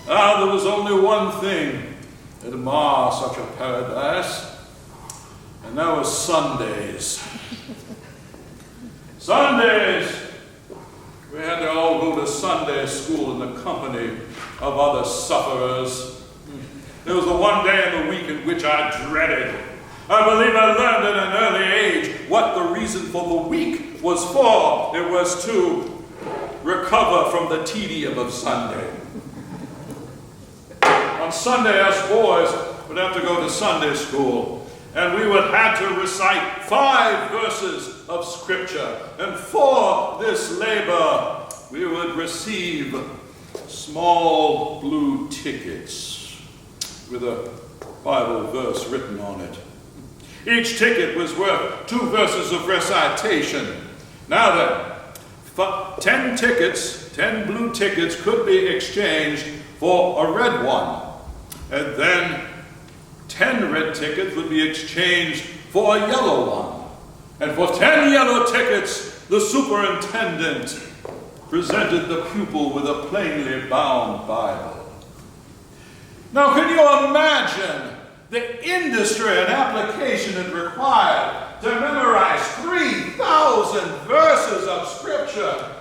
There was only one thing that marred such a paradise, and that was Sundays. Sundays! We had to all go to Sunday school in the company of other sufferers. There was the one day in the week in which I dreaded. I believe I learned at an early age what the reason for the week was for. It was to recover from the tedium of Sunday. On Sunday, us boys would have to go to Sunday school, and we would have to recite 5 verses of Scripture. And for this labor, we would receive small blue tickets with a Bible verse written on it. Each ticket was worth 2 verses of recitation. Now then, 10 tickets, 10 blue tickets could be exchanged for a red one. And then 10 red tickets would be exchanged for a yellow one. And for 10 yellow tickets, the superintendent presented the pupil with a plainly bound Bible. Now, can you imagine the industry and application it required to memorize 3,000 verses of Scripture?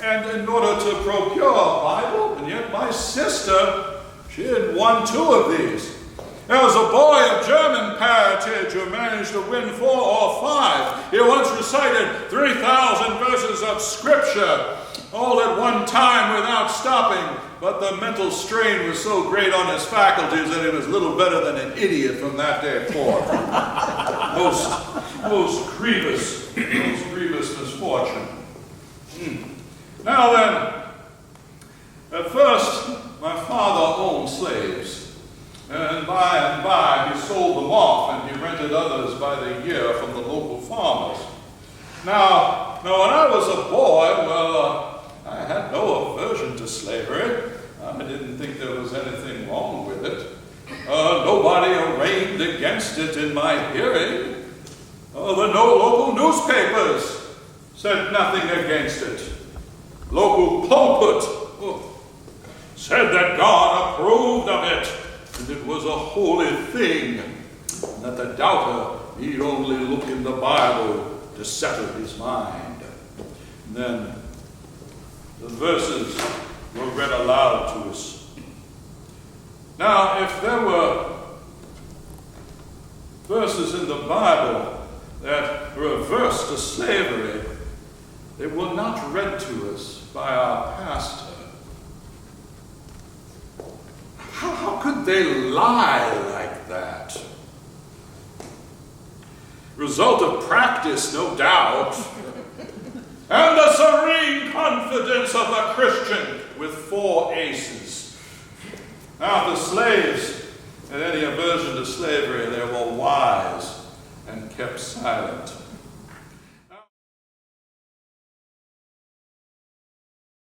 And in order to procure a Bible, and yet my sister, she had won 2 of these. There was a boy of German parentage who managed to win 4 or 5. He once recited 3,000 verses of Scripture, all at one time without stopping, but the mental strain was so great on his faculties that he was little better than an idiot from that day forth. most grievous misfortune. Now then, at first, my father owned slaves, and by he sold them off, and he rented others by the year from the local farmers. Now when I was a boy, well, I had no aversion to slavery. I didn't think there was anything wrong with it. Nobody arraigned against it in my hearing. The local newspapers said nothing against it. Local pulpit said that God approved of it, and it was a holy thing, and that the doubter need only look in the Bible to settle his mind. And then the verses were read aloud to us. Now, if there were verses in the Bible that reversed to slavery, they were not read to us by our pastor. How could they lie like that? Result of practice, no doubt. And the serene confidence of a Christian with 4 aces. Now, if the slaves had any aversion to slavery, they were wise and kept silent.